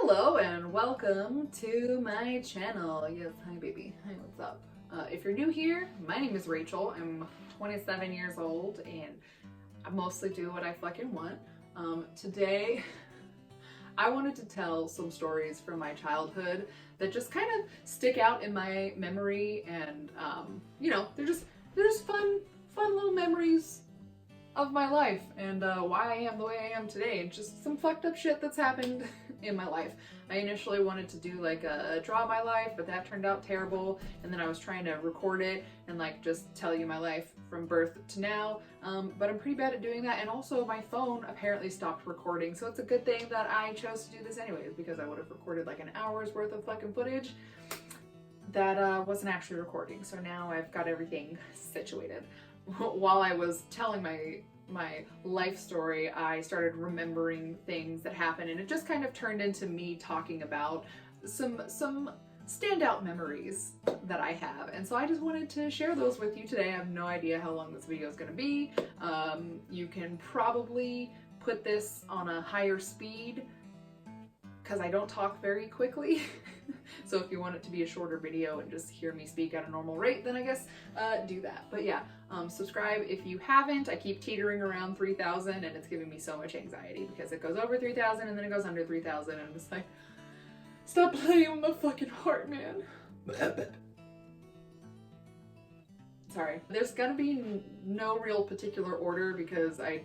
Hello and welcome to my channel. Yes, hi baby. Hi, what's up? If you're new here, my name is Rachel. I'm 27 years old and I mostly do what I fucking want. Today, I wanted to tell some stories from my childhood that just kind of stick out in my memory and, they're just fun little memories of my life and why I am the way I am today. Just some fucked up shit that's happened in my life. I initially wanted to do like a draw my life, but that turned out terrible. And then I was trying to record it and like just tell you my life from birth to now. But I'm pretty bad at doing that. And also my phone apparently stopped recording. So it's a good thing that I chose to do this anyways, because I would have recorded like an hour's worth of fucking footage that wasn't actually recording. So now I've got everything situated. While I was telling my life story, I started remembering things that happened, and it just kind of turned into me talking about some standout memories that I have. And so I just wanted to share those with you today. I have no idea how long this video is going to be. You can probably put this on a higher speed because I don't talk very quickly. So if you want it to be a shorter video and just hear me speak at a normal rate, then I guess do that. But yeah, subscribe if you haven't. I keep teetering around 3,000 and it's giving me so much anxiety because it goes over 3,000 and then it goes under 3,000 and I'm just like, stop playing with my fucking heart, man. Sorry. There's gonna be no real particular order because I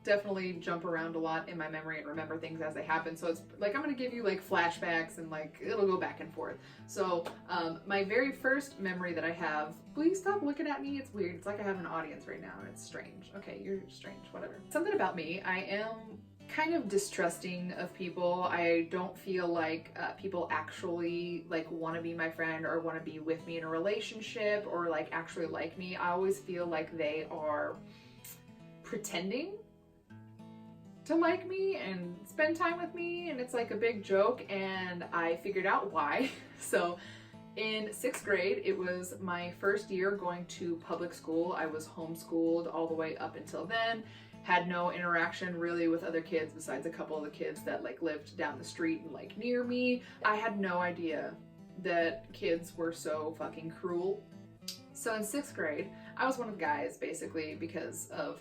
definitely jump around a lot in my memory and remember things as they happen. So it's like I'm gonna give you like flashbacks and like it'll go back and forth. So my very first memory that I have, please stop looking at me, it's weird. It's like I have an audience right now and it's strange. Okay, you're strange, whatever. Something about me, I am kind of distrusting of people. I don't feel like people actually like want to be my friend or want to be with me in a relationship or like actually like me. I always feel like they are pretending to like me and spend time with me, and it's like a big joke, and I figured out why. So in 6th grade, it was my first year going to public school. I was homeschooled all the way up until then, had no interaction really with other kids besides a couple of the kids that like lived down the street and like near me. I had no idea that kids were so fucking cruel. So in 6th grade, I was one of the guys basically because of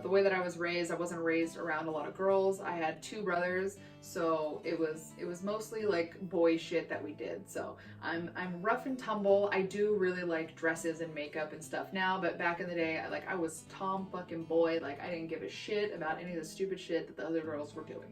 the way that I was raised. I wasn't raised around a lot of girls. I had 2 brothers, so it was mostly like boy shit that we did. So I'm rough and tumble. I do really like dresses and makeup and stuff now, but back in the day, I was Tom fucking boy. Like I didn't give a shit about any of the stupid shit that the other girls were doing.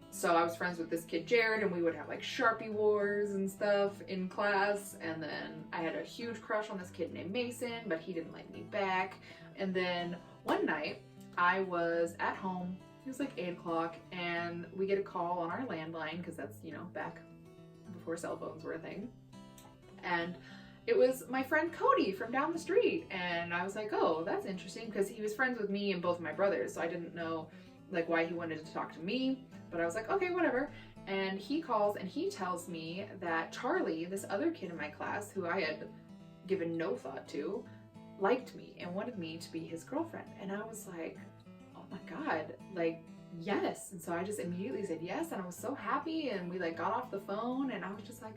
So I was friends with this kid Jared and we would have like Sharpie wars and stuff in class, and then I had a huge crush on this kid named Mason, but he didn't like me back. And then one night I was at home, it was like 8 o'clock, and we get a call on our landline because that's, back before cell phones were a thing. And it was my friend Cody from down the street, and I was like, oh, that's interesting, because he was friends with me and both of my brothers, so I didn't know like why he wanted to talk to me, but I was like, okay, whatever. And he calls and he tells me that Charlie, this other kid in my class who I had given no thought to, liked me and wanted me to be his girlfriend. And I was like, oh my God, like, yes. And so I just immediately said yes, and I was so happy, and we like got off the phone and I was just like,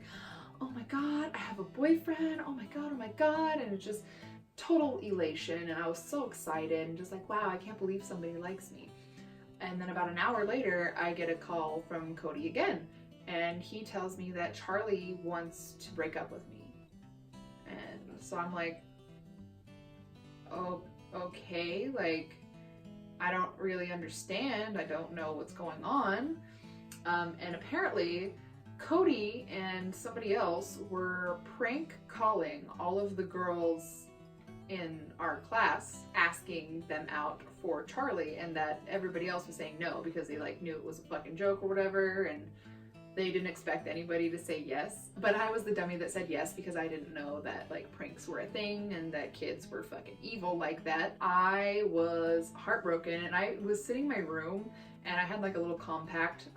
oh my God, I have a boyfriend, oh my God, oh my God. And it's just total elation, and I was so excited and just like, wow, I can't believe somebody likes me. And then about an hour later, I get a call from Cody again, and he tells me that Charlie wants to break up with me. And so I'm like, oh, okay, like, I don't really understand. I don't know what's going on. And apparently, Cody and somebody else were prank calling all of the girls in our class, asking them out for Charlie, and that everybody else was saying no because they like knew it was a fucking joke or whatever, and they didn't expect anybody to say yes. But I was the dummy that said yes because I didn't know that like pranks were a thing and that kids were fucking evil like that. I was heartbroken, and I was sitting in my room and I had like a little compact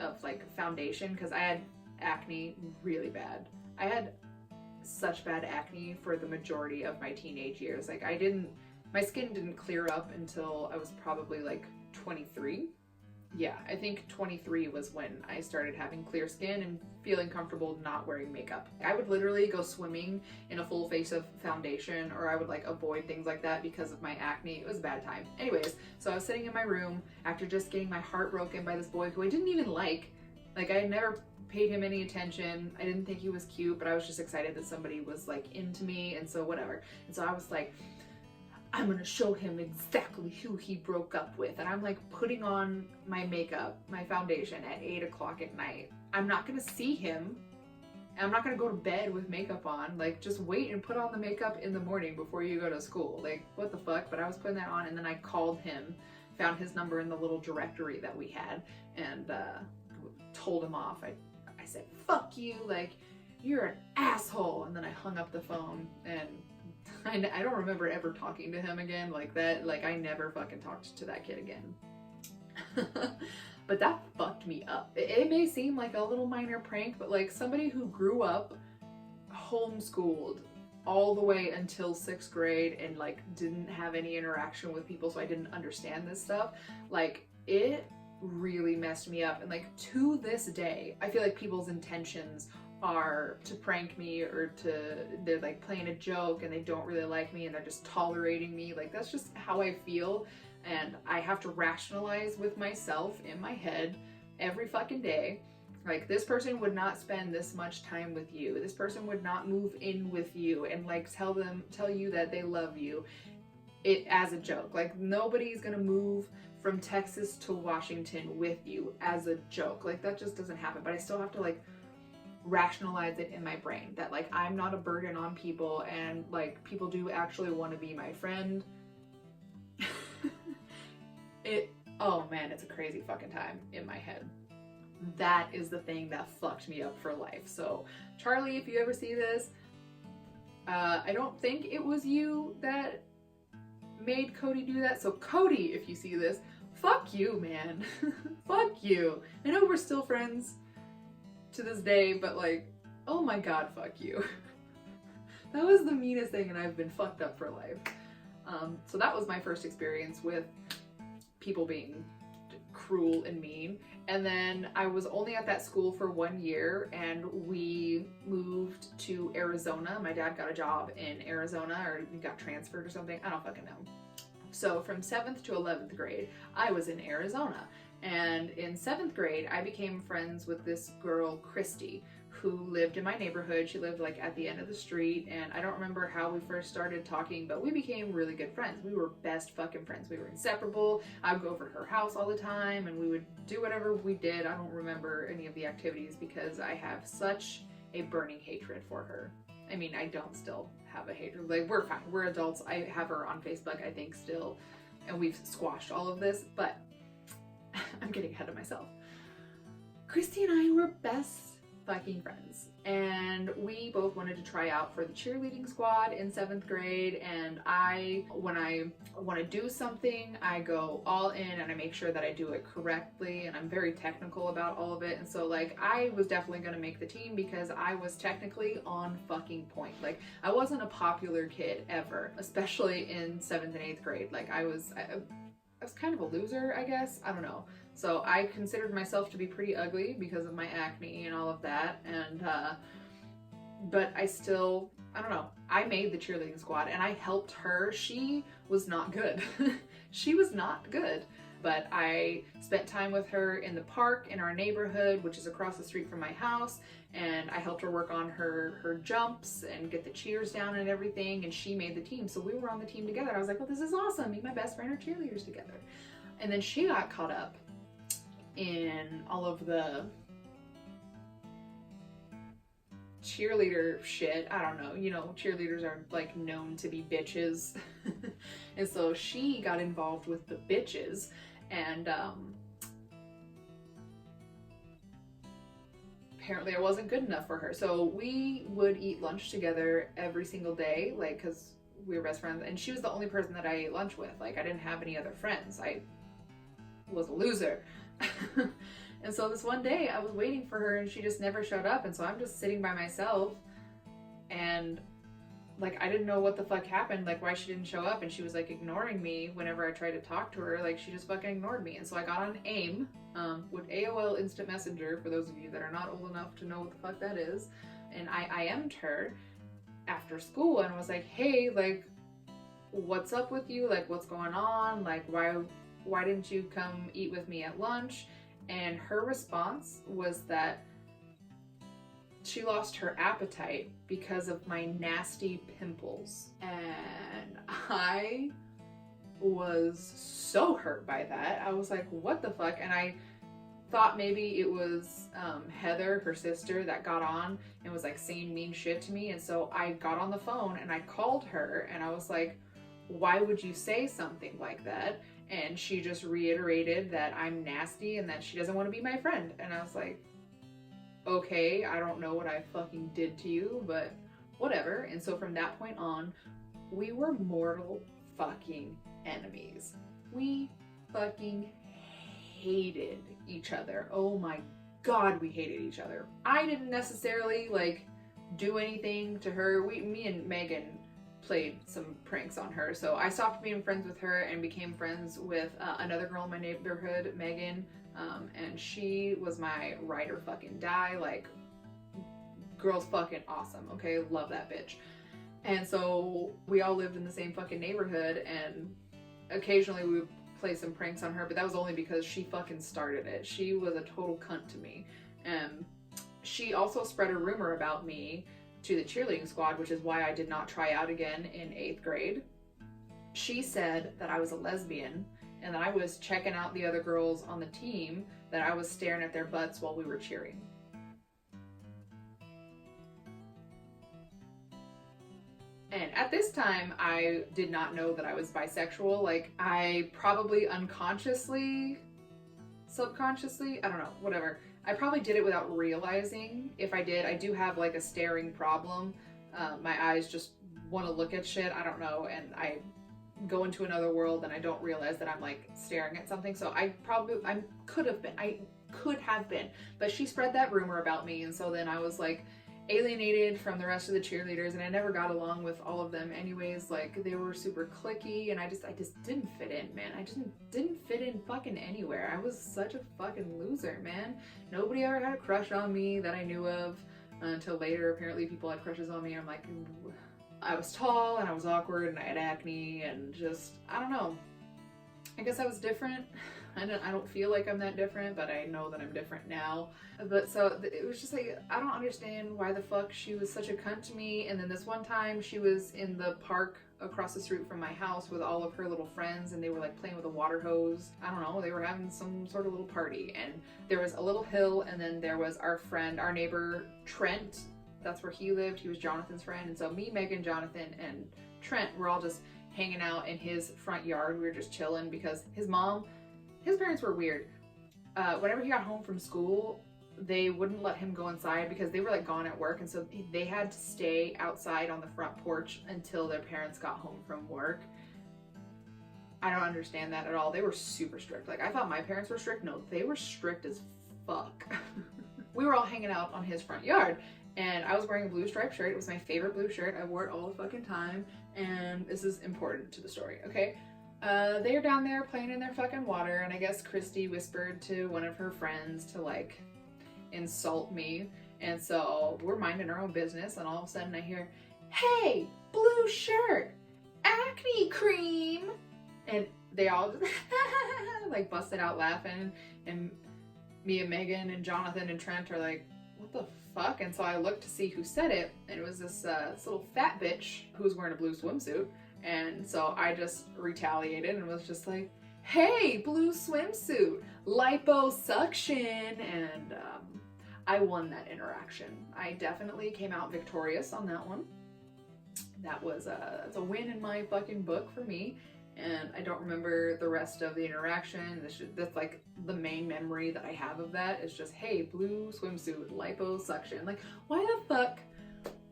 of like foundation because I had acne really bad. I had such bad acne for the majority of my teenage years. Like my skin didn't clear up until I was probably like 23. Yeah, I think 23 was when I started having clear skin and feeling comfortable not wearing makeup. I would literally go swimming in a full face of foundation, or I would like avoid things like that because of my acne. It was a bad time. Anyways, so I was sitting in my room after just getting my heart broken by this boy who I didn't even like. Like, I had never paid him any attention. I didn't think he was cute, but I was just excited that somebody was like into me, and so whatever. And so I was like, I'm gonna show him exactly who he broke up with. And I'm like putting on my makeup, my foundation at 8 o'clock at night. I'm not gonna see him. And I'm not gonna go to bed with makeup on. Like, just wait and put on the makeup in the morning before you go to school. Like, what the fuck? But I was putting that on, and then I called him, found his number in the little directory that we had, and told him off. I said, fuck you, like, you're an asshole. And then I hung up the phone, and I don't remember ever talking to him again like that. Like, I never fucking talked to that kid again. But that fucked me up. It may seem like a little minor prank, but like somebody who grew up homeschooled all the way until 6th grade and like didn't have any interaction with people, so I didn't understand this stuff, like, it really messed me up. And like, to this day, I feel like people's intentions are to prank me, or they're like playing a joke and they don't really like me and they're just tolerating me. Like, that's just how I feel, and I have to rationalize with myself in my head every fucking day. Like, this person would not spend this much time with you. This person would not move in with you and like tell you that they love you as a joke. Like, nobody's gonna move from Texas to Washington with you as a joke. Like, that just doesn't happen. But I still have to like rationalize it in my brain that like, I'm not a burden on people, and like, people do actually want to be my friend. Oh man, it's a crazy fucking time in my head. That is the thing that fucked me up for life. So Charlie, if you ever see this, I don't think it was you that made Cody do that. So Cody, if you see this, fuck you, man. Fuck you. I know we're still friends to this day, but like, oh my god, fuck you. That was the meanest thing, and I've been fucked up for life. So that was my first experience with people being cruel and mean. And then I was only at that school for 1 year, and we moved to Arizona. My dad got a job in Arizona, or he got transferred or something. I don't fucking know. So from 7th to 11th grade, I was in Arizona. And in 7th grade, I became friends with this girl, Christy, who lived in my neighborhood. She lived like at the end of the street, and I don't remember how we first started talking, but we became really good friends. We were best fucking friends. We were inseparable. I would go over to her house all the time, and we would do whatever we did. I don't remember any of the activities because I have such a burning hatred for her. I mean, I don't still have a hatred. Like, we're fine. We're adults. I have her on Facebook, I think, still, and we've squashed all of this, but I'm getting ahead of myself. Christy and I were best fucking friends, and we both wanted to try out for the cheerleading squad in 7th grade. And when I want to do something, I go all in and I make sure that I do it correctly, and I'm very technical about all of it. And so like, I was definitely going to make the team because I was technically on fucking point. Like, I wasn't a popular kid ever, especially in 7th and 8th grade. Like, I was kind of a loser, I guess. I don't know. So I considered myself to be pretty ugly because of my acne and all of that. And, but I still, I don't know. I made the cheerleading squad and I helped her. She was not good. She was not good. But I spent time with her in the park in our neighborhood, which is across the street from my house. And I helped her work on her jumps and get the cheers down and everything. And she made the team. So we were on the team together. I was like, well, this is awesome. Me and my best friend are cheerleaders together. And then she got caught up in all of the cheerleader shit. I don't know, you know, cheerleaders are like known to be bitches. And so she got involved with the bitches, and apparently I wasn't good enough for her. So we would eat lunch together every single day, like, because we were best friends, and she was the only person that I ate lunch with. Like, I didn't have any other friends. I was a loser. And so this one day I was waiting for her and she just never showed up, and so I'm just sitting by myself, and like, I didn't know what the fuck happened, like, why she didn't show up, and she was, like, ignoring me whenever I tried to talk to her. Like, she just fucking ignored me. And so I got on AIM, with AOL Instant Messenger, for those of you that are not old enough to know what the fuck that is, and I IM'd her after school and was like, hey, like, what's up with you? Like, what's going on? Like, why didn't you come eat with me at lunch? And her response was that she lost her appetite because of my nasty pimples. And I was so hurt by that. I was like, what the fuck? And I thought maybe it was Heather, her sister, that got on and was like saying mean shit to me. And so I got on the phone and I called her and I was like, why would you say something like that? And she just reiterated that I'm nasty and that she doesn't want to be my friend. And I was like, okay, I don't know what I fucking did to you, but whatever. And so from that point on, we were mortal fucking enemies. We fucking hated each other. Oh my God, we hated each other. I didn't necessarily like do anything to her. Me and Megan played some pranks on her. So I stopped being friends with her and became friends with another girl in my neighborhood, Megan. And she was my ride or fucking die. Like, girl's fucking awesome, okay? Love that bitch. And so we all lived in the same fucking neighborhood, and occasionally we would play some pranks on her, but that was only because she fucking started it. She was a total cunt to me. And she also spread a rumor about me to the cheerleading squad, which is why I did not try out again in 8th grade. She said that I was a lesbian and that I was checking out the other girls on the team, that I was staring at their butts while we were cheering. And at this time, I did not know that I was bisexual. Like, I probably unconsciously, subconsciously, I don't know, whatever. I probably did it without realizing. If I did, I do have like a staring problem. My eyes just want to look at shit, I don't know, and I go into another world and I don't realize that I'm like staring at something. So I could have been, but she spread that rumor about me, and so then I was like alienated from the rest of the cheerleaders, and I never got along with all of them anyways. Like, they were super cliquey, and I just didn't fit in, man. I just didn't fit in fucking anywhere. I was such a fucking loser, man. Nobody ever had a crush on me that I knew of until later. Apparently people had crushes on me. I'm like, I was tall and I was awkward and I had acne and just, I don't know. I guess I was different. I don't feel like I'm that different, but I know that I'm different now. But so it was just like, I don't understand why the fuck she was such a cunt to me. And then this one time she was in the park across the street from my house with all of her little friends, and they were like playing with a water hose. I don't know, they were having some sort of little party, and there was a little hill, and then there was our friend, our neighbor Trent. That's where he lived. He was Jonathan's friend. And so me, Megan, Jonathan, and Trent were all just hanging out in his front yard. We were just chilling because his parents were weird. Whenever he got home from school, they wouldn't let him go inside because they were like gone at work. And so they had to stay outside on the front porch until their parents got home from work. I don't understand that at all. They were super strict. Like, I thought my parents were strict. No, they were strict as fuck. We were all hanging out on his front yard. And I was wearing a blue striped shirt. It was my favorite blue shirt. I wore it all the fucking time. And this is important to the story, okay? They are down there playing in their fucking water, and I guess Christy whispered to one of her friends to like insult me. And so we're minding our own business, and all of a sudden I hear, "Hey, blue shirt, acne cream!" And they all just like busted out laughing. And me and Megan and Jonathan and Trent are like, what the fuck? And so I looked to see who said it, and it was this little fat bitch who was wearing a blue swimsuit. And so I just retaliated and was just like, "Hey, blue swimsuit, liposuction." And I won that interaction. I definitely came out victorious on that one. That was that's a win in my fucking book for me. And I don't remember the rest of the interaction. That's like the main memory that I have of that is just, hey, blue swimsuit, liposuction. Like, why the fuck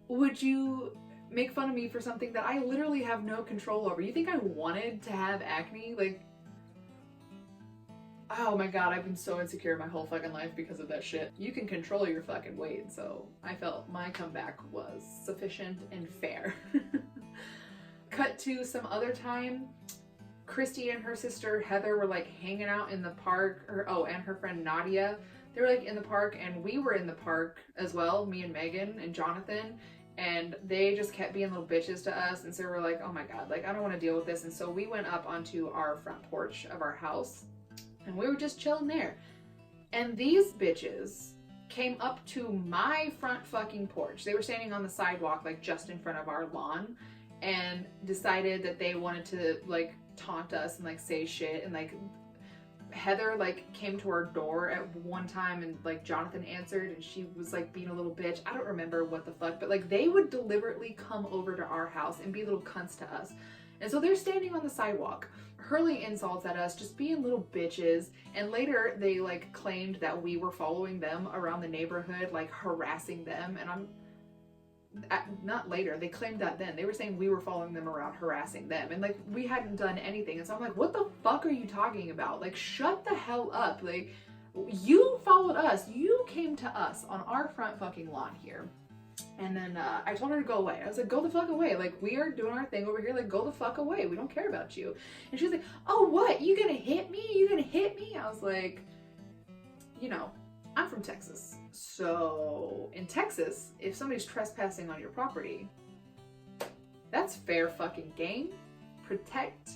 would you make fun of me for something that I literally have no control over? You think I wanted to have acne? Like, Oh my god, I've been so insecure my whole fucking life because of that shit. You can control your fucking weight, so I felt my comeback was sufficient and fair. Cut to some other time. Christy and her sister Heather were like hanging out in the park, and her friend Nadia. They were like in the park, and we were in the park as well, me and Megan and Jonathan, and they just kept being little bitches to us. And so we're like, oh my god, like I don't want to deal with this. And so we went up onto our front porch of our house, and we were just chilling there. And these bitches came up to my front fucking porch. They were standing on the sidewalk, like just in front of our lawn, and decided that they wanted to like taunt us and like say shit. And like Heather like came to our door at one time, and like Jonathan answered, and she was like being a little bitch. I don't remember what the fuck, but like they would deliberately come over to our house and be little cunts to us. And so they're standing on the sidewalk hurling insults at us, just being little bitches. And later they like claimed that we were following them around the neighborhood, like harassing them. And not later, they claimed that then. They were saying we were following them around harassing them, and like we hadn't done anything. And so I'm like, what the fuck are you talking about? Like, shut the hell up. Like, you followed us, you came to us on our front fucking lawn here. And then I told her to go away. I was like, go the fuck away. Like, we are doing our thing over here. Like, go the fuck away. We don't care about you. And she was like, oh, what? You gonna hit me? You gonna hit me? I was like, you know, I'm from Texas. So in Texas, if somebody's trespassing on your property, that's fair fucking game. Protect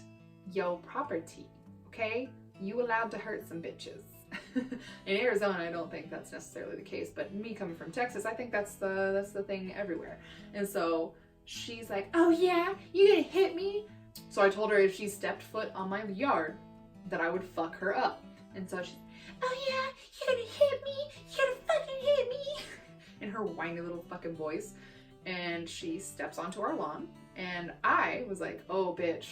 your property, okay? You allowed to hurt some bitches. In Arizona, I don't think that's necessarily the case, but me coming from Texas, I think that's the thing everywhere. And so she's like, oh yeah, you gonna hit me? So I told her if she stepped foot on my yard, that I would fuck her up. And so she's, oh yeah, you're gonna hit me? You're gonna fucking hit me? In her whiny little fucking voice. And she steps onto our lawn, and I was like, oh bitch,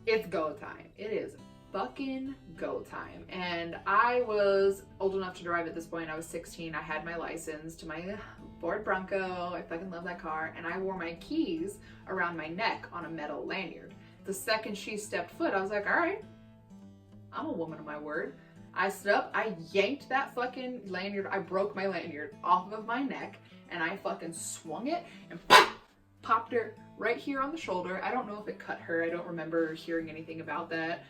it's go time. It is fucking go time. And I was old enough to drive at this point. I was 16. I had my license to my Ford Bronco. I fucking love that car. And I wore my keys around my neck on a metal lanyard. The second she stepped foot, I was like, all right, I'm a woman of my word. I stood up, I yanked that fucking lanyard, I broke my lanyard off of my neck, and I fucking swung it and popped her right here on the shoulder. I don't know if it cut her. I don't remember hearing anything about that.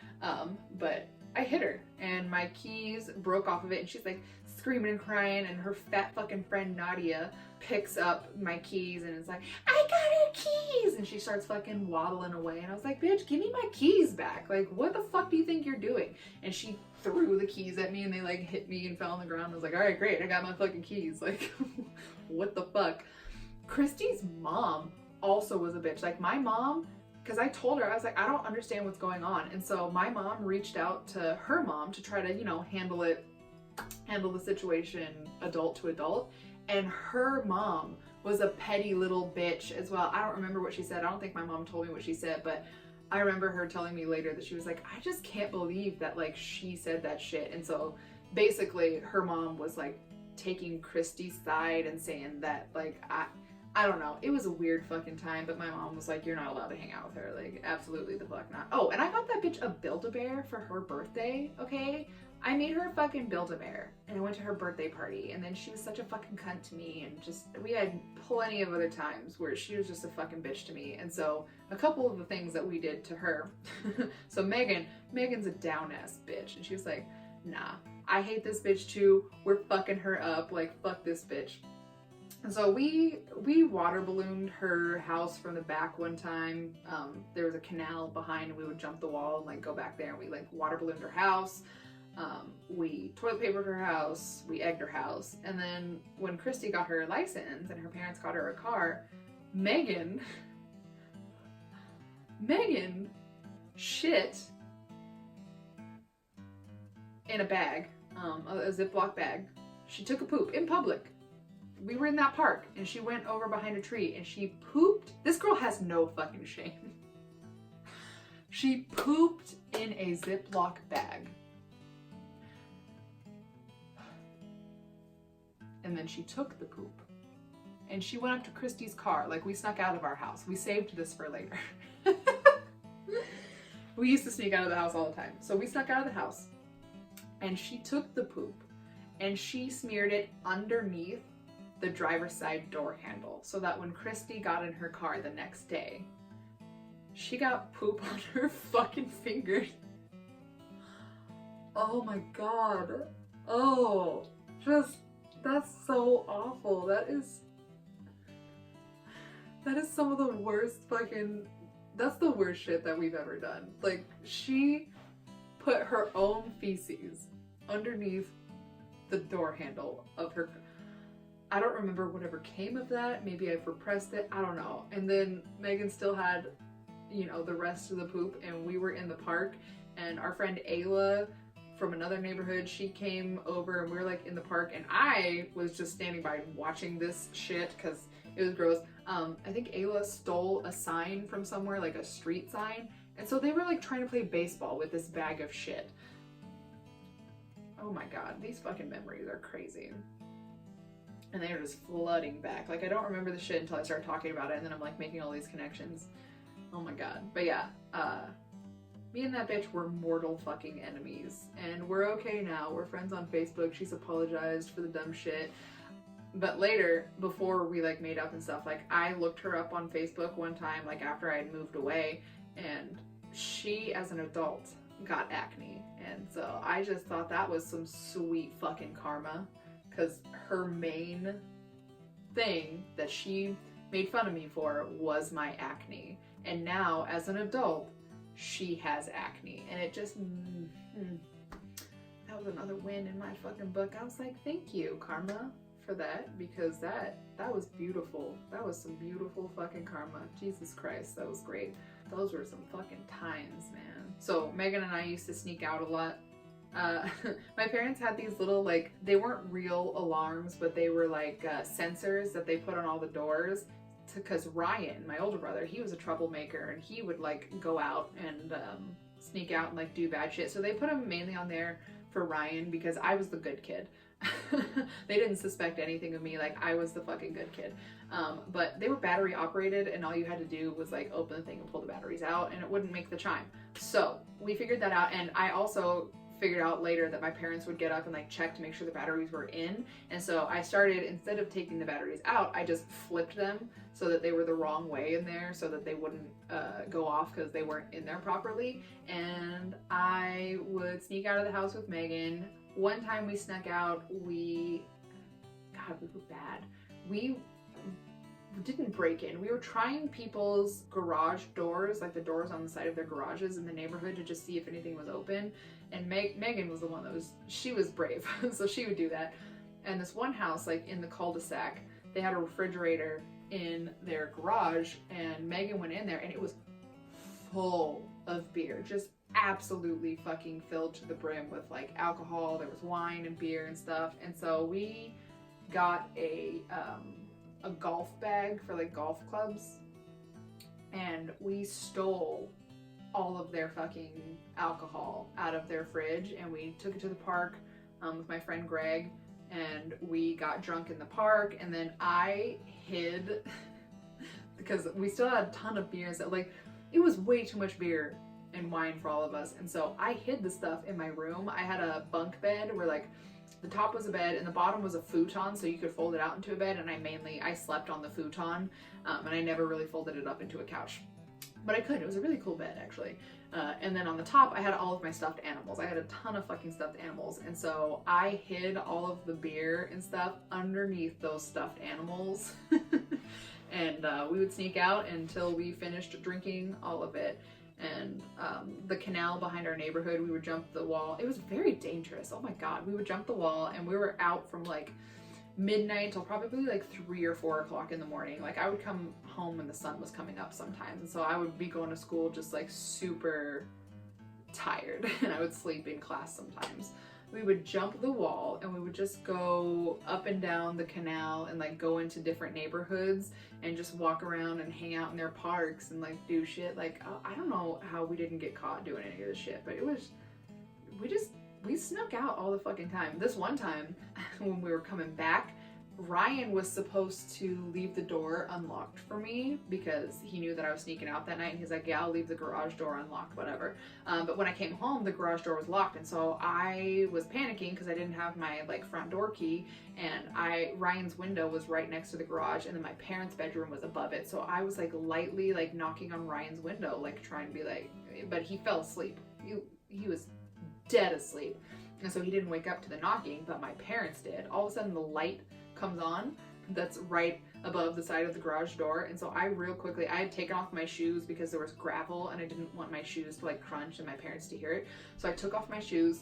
But I hit her, and my keys broke off of it, and she's like screaming and crying, and her fat fucking friend Nadia picks up my keys and is like, I got her keys! And she starts fucking waddling away, and I was like, bitch, give me my keys back. Like, what the fuck do you think you're doing? And she threw the keys at me, and they like hit me and fell on the ground. I was like, all right, great, I got my fucking keys. Like, what the fuck? Christy's mom also was a bitch. Like, my mom, because I told her, I was like, I don't understand what's going on. And so my mom reached out to her mom to try to, you know, handle the situation adult to adult. And her mom was a petty little bitch as well. I don't remember what she said. I don't think my mom told me what she said, but I remember her telling me later that she was like, I just can't believe that like she said that shit. And so basically her mom was like taking Christy's side and saying that like, I don't know. It was a weird fucking time, but my mom was like, you're not allowed to hang out with her. Like, absolutely the fuck not. Oh, and I got that bitch a Build-A-Bear for her birthday, okay? I made her a fucking Build-A-Bear, and I went to her birthday party, and then she was such a fucking cunt to me, and just, we had plenty of other times where she was just a fucking bitch to me. And so, a couple of the things that we did to her. So Megan's a down-ass bitch, and she was like, nah, I hate this bitch too. We're fucking her up. Like, fuck this bitch. And so we water ballooned her house from the back one time. There was a canal behind, and we would jump the wall and like go back there, and we like water ballooned her house. We toilet papered her house, we egged her house. And then when Christy got her license and her parents got her a car, Megan shit in a bag, a Ziplock bag. She took a poop in public. We were in that park, and she went over behind a tree and she pooped. This girl has no fucking shame. She pooped in a Ziploc bag. And then she took the poop and she went up to Christy's car. Like, we snuck out of our house. We saved this for later. We used to sneak out of the house all the time. So we snuck out of the house, and she took the poop and she smeared it underneath the driver's side door handle, so that when Christy got in her car the next day, she got poop on her fucking fingers. Oh my god. Oh, that's so awful. That is some of the worst fucking, that's the worst shit that we've ever done. Like, she put her own feces underneath the door handle of her. I don't remember whatever came of that. Maybe I repressed it. I don't know. And then Megan still had, you know, the rest of the poop, and we were in the park, and our friend Ayla from another neighborhood, she came over, and we were like in the park, and I was just standing by watching this shit because it was gross. I think Ayla stole a sign from somewhere, like a street sign, and so they were like trying to play baseball with this bag of shit. Oh my god, these fucking memories are crazy. And they are just flooding back. Like, I don't remember the shit until I start talking about it, and then I'm like making all these connections. Oh my god. But yeah, me and that bitch were mortal fucking enemies, and we're okay now. We're friends on Facebook. She's apologized for the dumb shit. But later, before we like made up and stuff, like I looked her up on Facebook one time, like after I had moved away, and she, as an adult, got acne. And so I just thought that was some sweet fucking karma, because her main thing that she made fun of me for was my acne. And now, as an adult, she has acne. And it just, that was another win in my fucking book. I was like, thank you, karma, for that, because that was beautiful. That was some beautiful fucking karma. Jesus Christ, that was great. Those were some fucking times, man. So Megan and I used to sneak out a lot. My parents had these little, like, they weren't real alarms, but they were like sensors that they put on all the doors, because Ryan, my older brother, he was a troublemaker, and he would like go out and sneak out and like do bad shit. So they put them mainly on there for Ryan, because I was the good kid. They didn't suspect anything of me, like I was the fucking good kid. But they were battery operated, and all you had to do was like open the thing and pull the batteries out, and it wouldn't make the chime. So we figured that out, and I also figured out later that my parents would get up and like check to make sure the batteries were in. And so I started, instead of taking the batteries out, I just flipped them so that they were the wrong way in there, so that they wouldn't go off because they weren't in there properly. And I would sneak out of the house with Megan. One time we snuck out, God, we were bad. We didn't break in. We were trying people's garage doors, like the doors on the side of their garages in the neighborhood, to just see if anything was open. And Megan was the one that she was brave, so she would do that. And this one house, like in the cul-de-sac, they had a refrigerator in their garage, and Megan went in there, and it was full of beer, just absolutely fucking filled to the brim with like alcohol. There was wine and beer and stuff. And so we got a golf bag for like golf clubs, and we stole all of their fucking alcohol out of their fridge, and we took it to the park with my friend Greg, and we got drunk in the park. And then I hid because we still had a ton of beer and stuff. Like, it was way too much beer and wine for all of us, and so I hid the stuff in my room. I had a bunk bed where like the top was a bed and the bottom was a futon, so you could fold it out into a bed, and I slept on the futon, and I never really folded it up into a couch, but I could. It was a really cool bed, actually. And then on the top I had all of my stuffed animals. I had a ton of fucking stuffed animals, and so I hid all of the beer and stuff underneath those stuffed animals. And we would sneak out until we finished drinking all of it. And the canal behind our neighborhood, we would jump the wall. It was very dangerous. Oh my god. We would jump the wall, and we were out from like midnight till probably like 3 or 4 o'clock in the morning. Like, I would come home when the sun was coming up sometimes, and so I would be going to school just like super tired, and I would sleep in class sometimes. We would jump the wall, and we would just go up and down the canal and like go into different neighborhoods and just walk around and hang out in their parks and like do shit. Like, I don't know how we didn't get caught doing any of this shit, but we snuck out all the fucking time. This one time when we were coming back, Ryan was supposed to leave the door unlocked for me because he knew that I was sneaking out that night, and he's like, yeah, I'll leave the garage door unlocked, whatever. But when I came home, the garage door was locked, and so I was panicking because I didn't have my like front door key, and Ryan's window was right next to the garage, and then my parents' bedroom was above it, so I was like lightly like knocking on Ryan's window, like trying to be like, but he fell asleep. He was dead asleep, and so he didn't wake up to the knocking, but my parents did. All of a sudden the light comes on that's right above the side of the garage door, and so I real quickly, I had taken off my shoes because there was gravel and I didn't want my shoes to like crunch and my parents to hear it, so I took off my shoes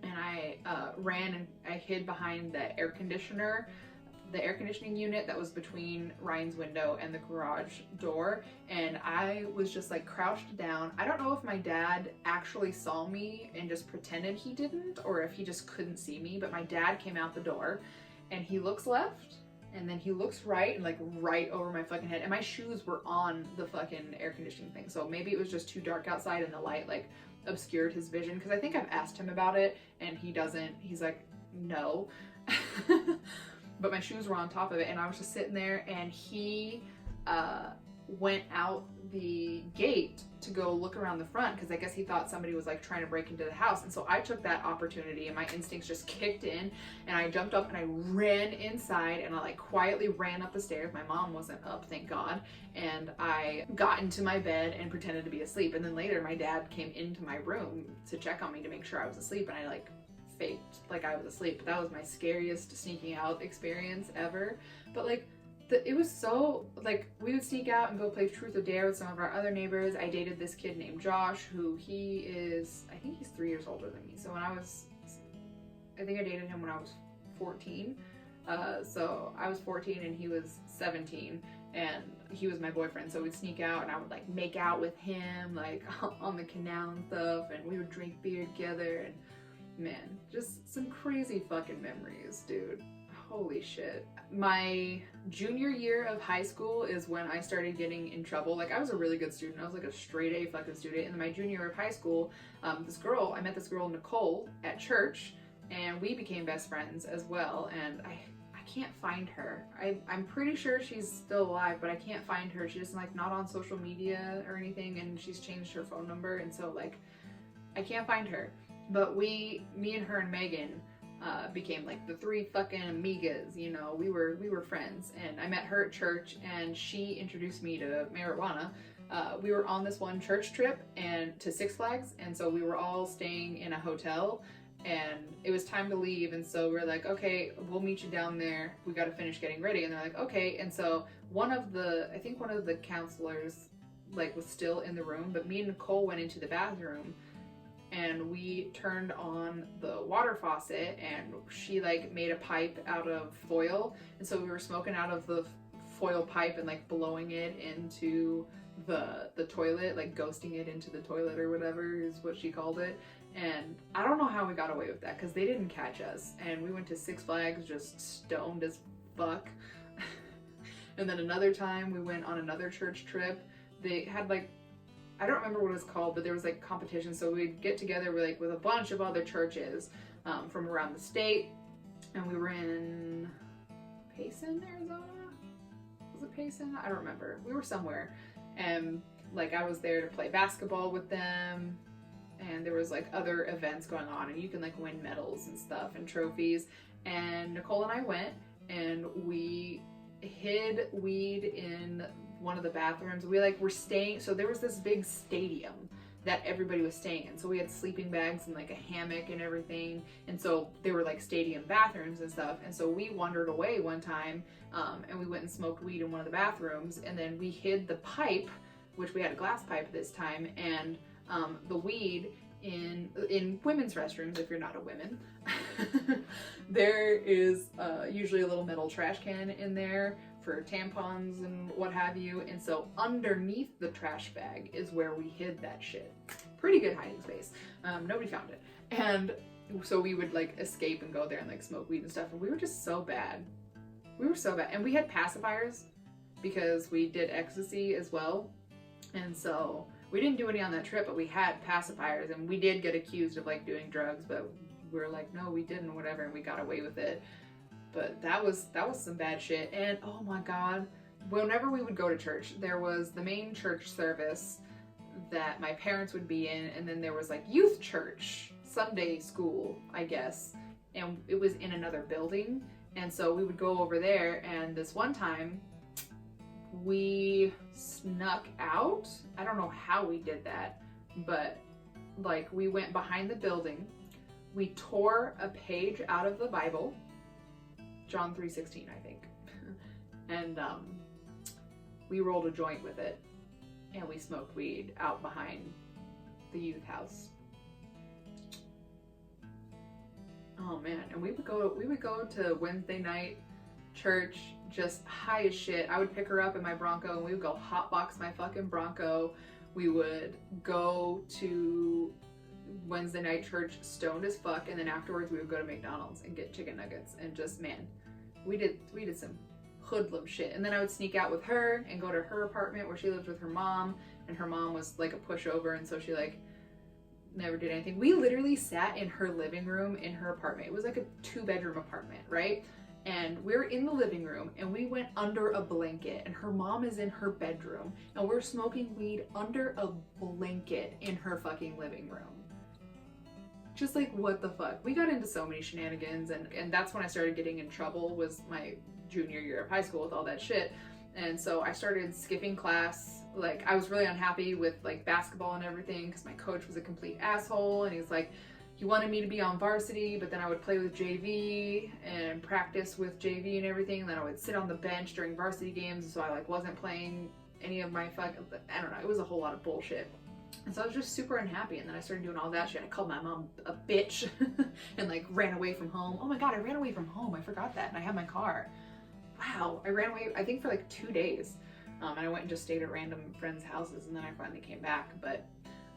and I ran and I hid behind the air conditioning unit that was between Ryan's window and the garage door, and I was just like crouched down. I don't know if my dad actually saw me and just pretended he didn't, or if he just couldn't see me, but my dad came out the door and he looks left and then he looks right, and like right over my fucking head, and my shoes were on the fucking air conditioning thing, so maybe it was just too dark outside and the light like obscured his vision, because I think I've asked him about it and he's like, no. But my shoes were on top of it, and I was just sitting there, and he went out the gate to go look around the front because I guess he thought somebody was like trying to break into the house. And so I took that opportunity and my instincts just kicked in, and I jumped up and I ran inside, and I like quietly ran up the stairs. My mom wasn't up, thank God. And I got into my bed and pretended to be asleep. And then later my dad came into my room to check on me to make sure I was asleep, and I like faked like I was asleep. But that was my scariest sneaking out experience ever. But like it was so, like, we would sneak out and go play truth or dare with some of our other neighbors. I dated this kid named Josh, who I think he's 3 years older than me. So I think I dated him when I was 14. So I was 14 and he was 17, and he was my boyfriend. So we'd sneak out and I would like make out with him like on the canal and stuff, and we would drink beer together, and man, just some crazy fucking memories, dude. Holy shit. My junior year of high school is when I started getting in trouble. Like, I was a really good student. I was like a straight A fucking student. And then my junior year of high school, I met this girl, Nicole, at church, and we became best friends as well. And I can't find her. I'm pretty sure she's still alive, but I can't find her. She's like not on social media or anything, and she's changed her phone number, and so like I can't find her. But me and her and Megan became like the three fucking amigas, you know. We were friends, and I met her at church, and she introduced me to marijuana. We were on this one church trip and to Six Flags, and so we were all staying in a hotel, and it was time to leave, and so we're like, okay, we'll meet you down there, we got to finish getting ready. And they're like, okay. And so one of the counselors like was still in the room, but me and Nicole went into the bathroom, and we turned on the water faucet, and she like made a pipe out of foil, and so we were smoking out of the foil pipe and like blowing it into the toilet, like ghosting it into the toilet or whatever is what she called it. And I don't know how we got away with that because they didn't catch us, and we went to Six Flags just stoned as fuck. And then another time we went on another church trip. They had like, I don't remember what it was called, but there was like competition. So we'd get together with a bunch of other churches from around the state, and we were in Payson, Arizona. Was it Payson? I don't remember. We were somewhere, and like I was there to play basketball with them, and there was like other events going on, and you can like win medals and stuff and trophies. And Nicole and I went, and we hid weed in one of the bathrooms. We like were staying, so there was this big stadium that everybody was staying in, so we had sleeping bags and like a hammock and everything, and so there were like stadium bathrooms and stuff. And so we wandered away one time, and we went and smoked weed in one of the bathrooms, and then we hid the pipe, which we had a glass pipe this time, and the weed in women's restrooms. If you're not a woman, there is usually a little metal trash can in there for tampons and what have you, and so underneath the trash bag is where we hid that shit. Pretty good hiding space. Nobody found it, and so we would like escape and go there and like smoke weed and stuff, and we were just so bad. We were so bad, and we had pacifiers because we did ecstasy as well, and so we didn't do any on that trip, but we had pacifiers, and we did get accused of like doing drugs, but we were like, no, we didn't, whatever, and we got away with it. But that was some bad shit. And oh my God, whenever we would go to church, there was the main church service that my parents would be in, and then there was like youth church, Sunday school, I guess, and it was in another building. And so we would go over there, and this one time we snuck out. I don't know how we did that, but like we went behind the building, we tore a page out of the Bible, John 3:16, I think, and we rolled a joint with it, and we smoked weed out behind the youth house. Oh man, and we would go to Wednesday night church just high as shit. I would pick her up in my Bronco, and we would go hotbox my fucking Bronco. We would go to Wednesday night church stoned as fuck, and then afterwards we would go to McDonald's and get chicken nuggets, and just, man, we did some hoodlum shit. And then I would sneak out with her and go to her apartment where she lived with her mom, and her mom was like a pushover, and so she like never did anything. We literally sat in her living room in her apartment. It was like a 2-bedroom apartment, right? And we're in the living room, and we went under a blanket, and her mom is in her bedroom, and we're smoking weed under a blanket in her fucking living room. Just like, what the fuck? We got into so many shenanigans, and that's when I started getting in trouble, was my junior year of high school with all that shit. And so I started skipping class. Like, I was really unhappy with like basketball and everything because my coach was a complete asshole, and he's like, he wanted me to be on varsity, but then I would play with JV and practice with JV and everything, and then I would sit on the bench during varsity games, so I like wasn't playing any of my I don't know, it was a whole lot of bullshit. And so I was just super unhappy, and then I started doing all that shit. I called my mom a bitch and like ran away from home. Oh my God, I ran away from home. I forgot that, and I had my car. Wow, I ran away, I think for like 2 days. And I went and just stayed at random friends' houses, and then I finally came back. But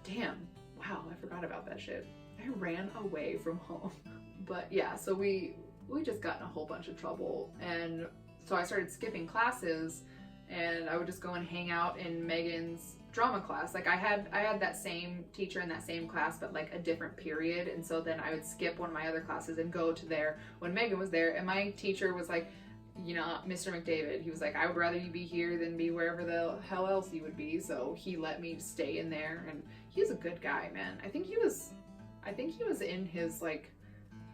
damn, wow, I forgot about that shit. I ran away from home. But yeah, so we just got in a whole bunch of trouble, and so I started skipping classes, and I would just go and hang out in Megan's drama class. Like I had that same teacher in that same class, but like a different period, and so then I would skip one of my other classes and go to there when Megan was there. And my teacher was like, you know, Mr. McDavid, he was like, I would rather you be here than be wherever the hell else you would be. So he let me stay in there, and he was a good guy, man. I think he was in his like,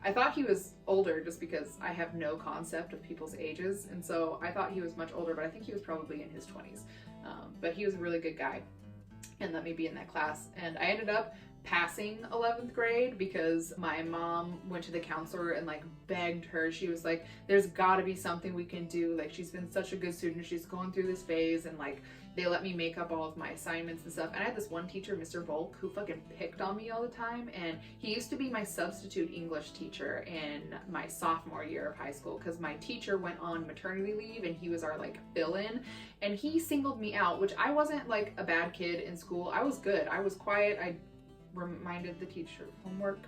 I thought he was older just because I have no concept of people's ages, and so I thought he was much older, but I think he was probably in his 20s. But he was a really good guy and let me be in that class. And I ended up passing 11th grade because my mom went to the counselor and like begged her. She was like, there's gotta be something we can do. Like, she's been such a good student. She's going through this phase, and like they let me make up all of my assignments and stuff. And I had this one teacher, Mr. Volk, who fucking picked on me all the time. And he used to be my substitute English teacher in my sophomore year of high school because my teacher went on maternity leave, and he was our like fill-in. And he singled me out, which I wasn't like a bad kid in school. I was good. I was quiet. I reminded the teacher of homework.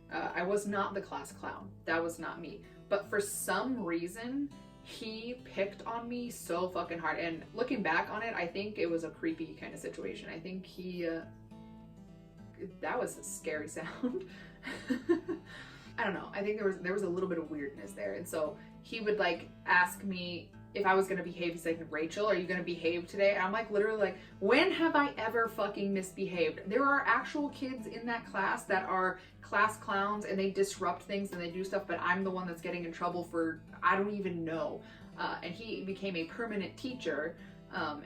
I was not the class clown. That was not me. But for some reason, he picked on me so fucking hard. And looking back on it, I think it was a creepy kind of situation. I think he, that was a scary sound. I don't know. I think there was a little bit of weirdness there. And so he would like ask me if I was gonna behave. He's like, Rachel, are you gonna behave today? And I'm like, literally like, when have I ever fucking misbehaved? There are actual kids in that class that are class clowns, and they disrupt things and they do stuff, but I'm the one that's getting in trouble for, I don't even know. And he became a permanent teacher,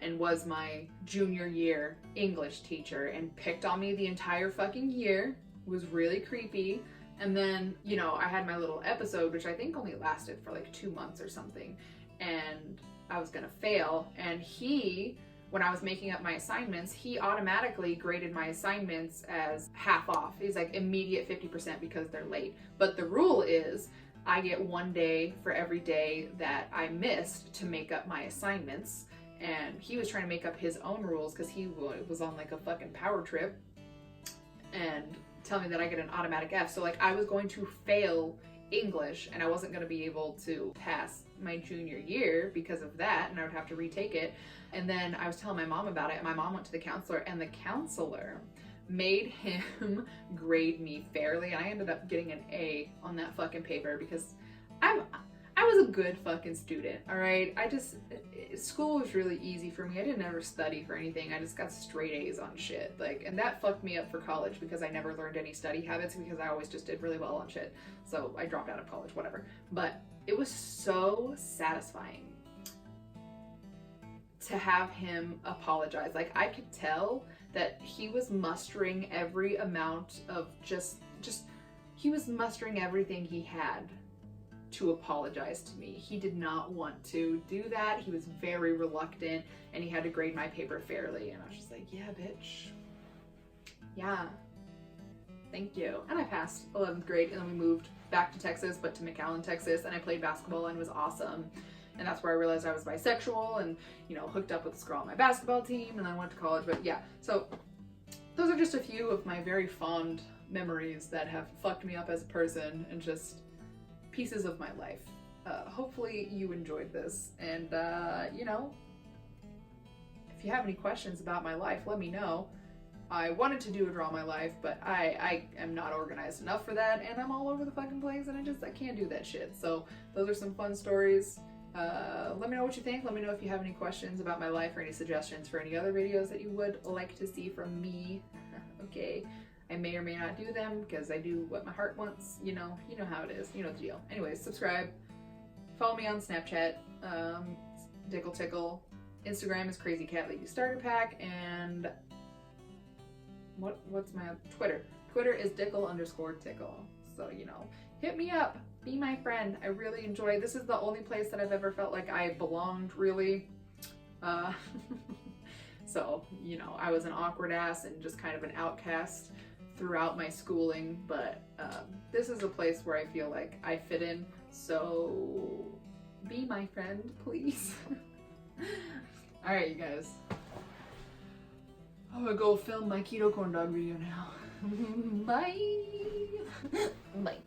and was my junior year English teacher, and picked on me the entire fucking year. It was really creepy. And then, you know, I had my little episode, which I think only lasted for like 2 months or something. And I was gonna fail, and he, when I was making up my assignments, he automatically graded my assignments as half off. He's like, immediate 50% because they're late. But the rule is I get 1 day for every day that I missed to make up my assignments. And he was trying to make up his own rules because he was on like a fucking power trip, and tell me that I get an automatic F. So like I was going to fail English, and I wasn't going to be able to pass my junior year because of that, and I would have to retake it. And then I was telling my mom about it, and my mom went to the counselor, and the counselor made him grade me fairly, and I ended up getting an A on that fucking paper because I was a good fucking student, all right? School was really easy for me. I didn't ever study for anything. I just got straight A's on shit. Like, and that fucked me up for college because I never learned any study habits because I always just did really well on shit. So I dropped out of college, whatever. But it was so satisfying to have him apologize. Like, I could tell that he was mustering every amount of he was mustering everything he had to apologize to me. He did not want to do that. He was very reluctant, and he had to grade my paper fairly. And I was just like, yeah, bitch. Yeah. Thank you. And I passed 11th grade, and then we moved back to Texas, but to McAllen, Texas, and I played basketball, and it was awesome. And that's where I realized I was bisexual and, you know, hooked up with this girl on my basketball team, and then I went to college. But yeah, so those are just a few of my very fond memories that have fucked me up as a person and just pieces of my life. Hopefully you enjoyed this, and you know, if you have any questions about my life, let me know. I wanted to do a draw my life, but I am not organized enough for that, and I'm all over the fucking place, and I can't do that shit. So those are some fun stories. Let me know what you think. Let me know if you have any questions about my life or any suggestions for any other videos that you would like to see from me. Okay. I may or may not do them because I do what my heart wants. You know how it is. You know the deal. Anyways, subscribe. Follow me on Snapchat. Dickle Tickle. Instagram is Crazy Cat Lady Starter Pack. And what's my Twitter? Twitter is Dickle_Tickle. So, you know, hit me up. Be my friend. I really enjoy. This is the only place that I've ever felt like I belonged, really. So, you know, I was an awkward ass and just kind of an outcast throughout my schooling, but this is a place where I feel like I fit in, so be my friend, please. Alright, you guys. I'm gonna go film my keto corn dog video now. Bye! Bye.